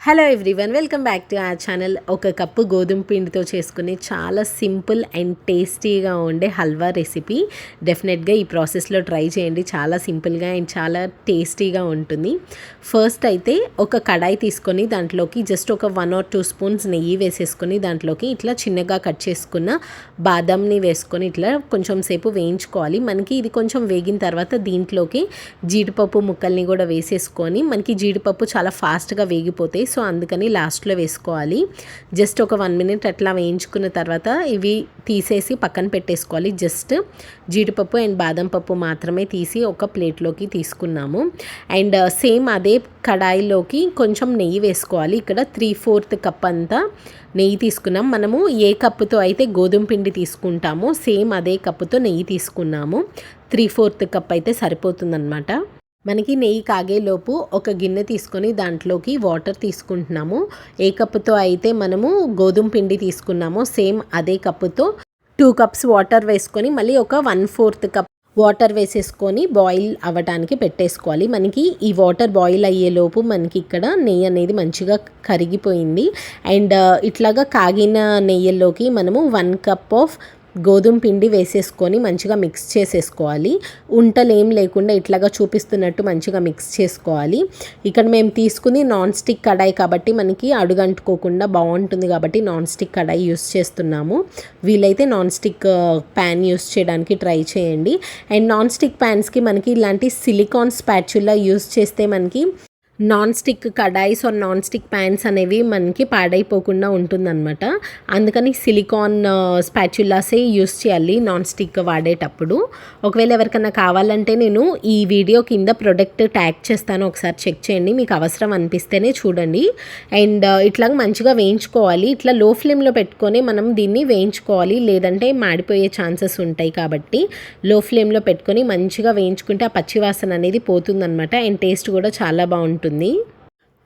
Hello everyone, welcome back to our channel. ఒక cup గోధుమ పిండితో చేసుకునే చాలా సింపుల్ అండ్ టేస్టీగా ఉండే హల్వా రెసిపీ. డెఫినెట్గా ఈ ప్రాసెస్లో ట్రై చేయండి. చాలా సింపుల్గా అండ్ చాలా టేస్టీగా ఉంటుంది. ఫస్ట్ అయితే ఒక కడాయి తీసుకొని దాంట్లోకి జస్ట్ ఒక 1 or 2 స్పూన్స్ నెయ్యి వేసేసుకొని దాంట్లోకి ఇట్లా చిన్నగా కట్ చేసుకున్న బాదంని వేసుకొని ఇట్లా కొంచెం సేపు వేయించుకోవాలి. మనకి ఇది కొంచెం వేగిన తర్వాత దీంట్లోకి జీడిపప్పు ముక్కల్ని కూడా వేసేసుకొని, మనకి జీడిపప్పు చాలా ఫాస్ట్గా వేగిపోతాయి, సో అందుకని లాస్ట్లో వేసుకోవాలి. జస్ట్ ఒక 1 minute అట్లా వేయించుకున్న తర్వాత ఇవి తీసేసి పక్కన పెట్టేసుకోవాలి. జస్ట్ జీడిపప్పు అండ్ బాదం పప్పు మాత్రమే తీసి ఒక ప్లేట్లోకి తీసుకున్నాము. అండ్ సేమ్ అదే కడాయిలోకి కొంచెం నెయ్యి వేసుకోవాలి. ఇక్కడ 3/4 కప్ అంతా నెయ్యి తీసుకున్నాం. మనము ఏ కప్పుతో అయితే గోధుమ పిండి తీసుకుంటామో సేమ్ అదే కప్పుతో నెయ్యి తీసుకున్నాము. 3/4 కప్ అయితే సరిపోతుందన్నమాట. మనకి నెయ్యి కాగేలోపు ఒక గిన్నె తీసుకొని దాంట్లోకి వాటర్ తీసుకుంటున్నాము. ఏ కప్పుతో అయితే మనము గోధుమ పిండి తీసుకున్నామో సేమ్ అదే కప్పుతో 2 cups వాటర్ వేసుకొని మళ్ళీ ఒక 1/4 కప్ వాటర్ వేసేసుకొని బాయిల్ అవ్వటానికి పెట్టేసుకోవాలి. మనకి ఈ వాటర్ బాయిల్ అయ్యేలోపు మనకి ఇక్కడ నెయ్యి అనేది మంచిగా కరిగిపోయింది. అండ్ ఇట్లాగా కాగిన నెయ్యిలోకి మనము 1 cup ఆఫ్ గోధుమ పిండి వేసేసుకొని మంచిగా మిక్స్ చేసేసుకోవాలి. ఉంటలు ఏం లేకుండా ఇట్లాగా చూపిస్తున్నట్టు మంచిగా మిక్స్ చేసుకోవాలి. ఇక్కడ మేము తీసుకుని నాన్ స్టిక్ కడాయి కాబట్టి మనకి అడుగంటుకోకుండా బాగుంటుంది కాబట్టి నాన్ స్టిక్ కడాయి యూస్ చేస్తున్నాము. వీలైతే నాన్ స్టిక్ ప్యాన్ యూస్ చేయడానికి ట్రై చేయండి. అండ్ నాన్ స్టిక్ ప్యాన్స్కి మనకి ఇలాంటి సిలికాన్ స్పాచులా యూస్ చేస్తే మనకి non stick kadais or non stick pans అనేవి మనకి పాడైపోకుండా ఉంటుందన్నమాట. అందుకని సిలికాన్ స్పాచులాసే యూస్ చేయాలి నాన్ స్టిక్ వాడేటప్పుడు. ఒకవేళ ఎవరికైనా కావాలంటే నేను ఈ వీడియో కింద ప్రొడక్ట్ ట్యాగ్ చేస్తాను, ఒకసారి చెక్ చేయండి. మీకు అవసరం అనిపిస్తేనే చూడండి. అండ్ ఇట్లా మంచిగా వేయించుకోవాలి. ఇట్లా లో ఫ్లేమ్లో పెట్టుకొని మనం దీన్ని వేయించుకోవాలి, లేదంటే మాడిపోయే ఛాన్సెస్ ఉంటాయి. కాబట్టి లో ఫ్లేమ్లో పెట్టుకొని మంచిగా వేయించుకుంటే ఆ పచ్చివాసన అనేది పోతుందన్నమాట. అండ్ టేస్ట్ కూడా చాలా బాగుంటుంది.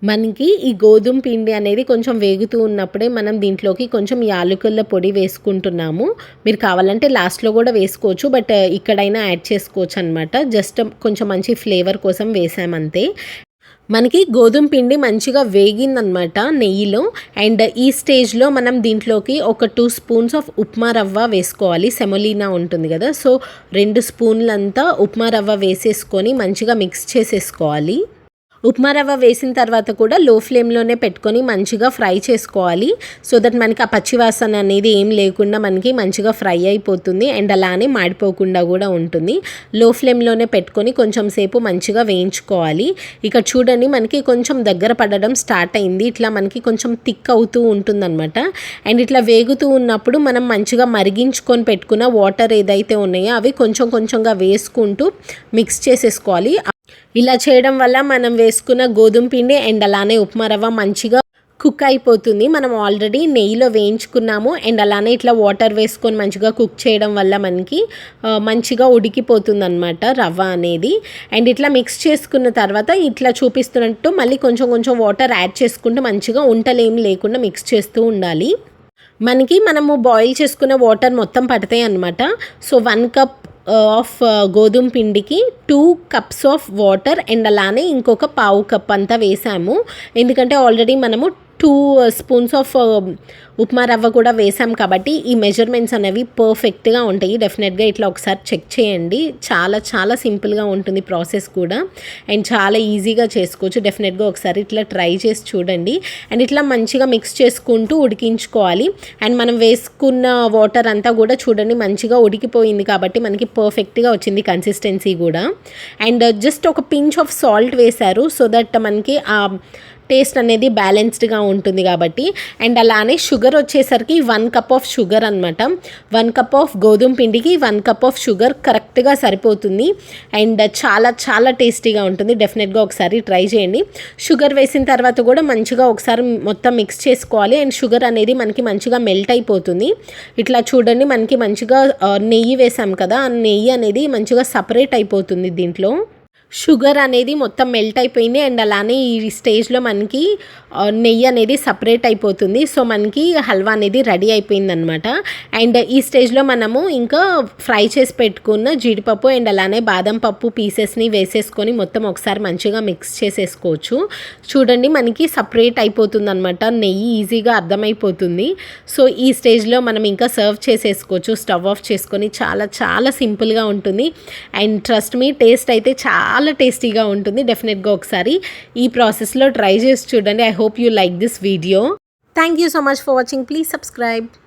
మనకి ఈ గోధుమ పిండి అనేది కొంచెం వేగుతూ ఉన్నప్పుడే మనం దీంట్లోకి కొంచెం యాలకుల పొడి వేసుకుంటున్నాము. మీరు కావాలంటే లాస్ట్లో కూడా వేసుకోవచ్చు, బట్ ఇక్కడైనా యాడ్ చేసుకోవచ్చు అనమాట. జస్ట్ కొంచెం మంచి ఫ్లేవర్ కోసం వేసామంతే. మనకి గోధుమ పిండి మంచిగా వేగిందనమాట నెయ్యిలో. అండ్ ఈ స్టేజ్లో మనం దీంట్లోకి ఒక 2 స్పూన్స్ ఆఫ్ ఉప్మా రవ్వ వేసుకోవాలి. సెమోలినా ఉంటుంది కదా, సో 2 స్పూన్లంతా ఉప్మా రవ్వ వేసేసుకొని మంచిగా మిక్స్ చేసేసుకోవాలి. ఉప్మా రవ్వ వేసిన తర్వాత కూడా లో ఫ్లేమ్లోనే పెట్టుకొని మంచిగా ఫ్రై చేసుకోవాలి. సో దట్ మనకి ఆ పచ్చివాసన అనేది ఏం లేకుండా మనకి మంచిగా ఫ్రై అయిపోతుంది. అండ్ అలానే మాడిపోకుండా కూడా ఉంటుంది. లో ఫ్లేమ్లోనే పెట్టుకొని కొంచెం సేపు మంచిగా వేయించుకోవాలి. ఇక్కడ చూడండి మనకి కొంచెం దగ్గర పడడం స్టార్ట్ అయింది. ఇట్లా మనకి కొంచెం థిక్ అవుతూ ఉంటుందన్నమాట. అండ్ ఇట్లా వేగుతూ ఉన్నప్పుడు మనం మంచిగా మరిగించుకొని పెట్టుకున్న వాటర్ ఏదైతే ఉన్నాయో అవి కొంచెం కొంచెంగా వేసుకుంటూ మిక్స్ చేసేసుకోవాలి. ఇలా చేయడం వల్ల మనం వేసుకున్న గోధుమ పిండి అండ్ అలానే ఉప్మా రవ్వ మంచిగా కుక్ అయిపోతుంది. మనం ఆల్రెడీ నెయ్యిలో వేయించుకున్నాము. అండ్ అలానే ఇట్లా వాటర్ వేసుకొని మంచిగా కుక్ చేయడం వల్ల మనకి మంచిగా ఉడికిపోతుంది అనమాట రవ్వ అనేది. అండ్ ఇట్లా మిక్స్ చేసుకున్న తర్వాత ఇట్లా చూపిస్తున్నట్టు మళ్ళీ కొంచెం కొంచెం వాటర్ యాడ్ చేసుకుంటూ మంచిగా ఉంటలేం లేకుండా మిక్స్ చేస్తూ ఉండాలి. మనము బాయిల్ చేసుకున్న వాటర్ మొత్తం పడతాయి అన్నమాట. సో 1 cup ఆఫ్ గోధుమ పిండికి 2 cups ఆఫ్ వాటర్ అండ్ అలానే ఇంకొక 1/2 cup అంతా వేసాము. ఎందుకంటే ఆల్రెడీ మనము 2 స్పూన్స్ ఆఫ్ ఉప్మా రవ్వ కూడా వేసాం కాబట్టి ఈ మెజర్మెంట్స్ అనేవి పర్ఫెక్ట్గా ఉంటాయి. డెఫినెట్గా ఇట్లా ఒకసారి చెక్ చేయండి. చాలా చాలా సింపుల్గా ఉంటుంది ప్రాసెస్ కూడా, అండ్ చాలా ఈజీగా చేసుకోవచ్చు. డెఫినెట్గా ఒకసారి ఇట్లా ట్రై చేసి చూడండి. అండ్ ఇట్లా మంచిగా మిక్స్ చేసుకుంటూ ఉడికించుకోవాలి. అండ్ మనం వేసుకున్న వాటర్ అంతా కూడా చూడండి మంచిగా ఉడికిపోయింది కాబట్టి మనకి పర్ఫెక్ట్గా వచ్చింది కన్సిస్టెన్సీ కూడా. అండ్ జస్ట్ ఒక పించ్ ఆఫ్ సాల్ట్ వేశారు సో దట్ మనకి ఆ టేస్ట్ అనేది బ్యాలెన్స్డ్గా ఉంటుంది కాబట్టి. అండ్ అలానే షుగర్ వచ్చేసరికి 1 cup ఆఫ్ షుగర్ అనమాట. 1 cup ఆఫ్ గోధుమ పిండికి 1 cup ఆఫ్ షుగర్ కరెక్ట్గా సరిపోతుంది. అండ్ చాలా చాలా టేస్టీగా ఉంటుంది. డెఫినెట్గా ఒకసారి ట్రై చేయండి. షుగర్ వేసిన తర్వాత కూడా మంచిగా ఒకసారి మొత్తం మిక్స్ చేసుకోవాలి. అండ్ షుగర్ అనేది మనకి మంచిగా మెల్ట్ అయిపోతుంది. ఇట్లా చూడండి మనకి మంచిగా నెయ్యి వేసాం కదా, ఆ నెయ్యి అనేది మంచిగా సపరేట్ అయిపోతుంది దీంట్లో. షుగర్ అనేది మొత్తం మెల్ట్ అయిపోయింది అండ్ అలానే ఈ స్టేజ్లో మనకి నెయ్యి అనేది సపరేట్ అయిపోతుంది. సో మనకి హల్వా అనేది రెడీ అయిపోయిందనమాట. అండ్ ఈ స్టేజ్లో మనము ఇంకా ఫ్రై చేసి పెట్టుకున్న జీడిపప్పు అండ్ అలానే బాదం పప్పు పీసెస్ని వేసేసుకొని మొత్తం ఒకసారి మంచిగా మిక్స్ చేసేసుకోవచ్చు. చూడండి మనకి సపరేట్ అయిపోతుంది అనమాట, నెయ్యి ఈజీగా అర్థమైపోతుంది. సో ఈ స్టేజ్లో మనం ఇంకా సర్వ్ చేసేసుకోవచ్చు. స్టవ్ ఆఫ్ చేసుకొని చాలా చాలా సింపుల్గా ఉంటుంది. అండ్ ట్రస్ట్ మీ, టేస్ట్ అయితే చాలా టేస్టీగా ఉంటుంది. డెఫినెట్గా ఒకసారి ఈ ప్రాసెస్లో ట్రై చేసి చూడండి. I hope you like this video. Thank you so much for watching. Please subscribe.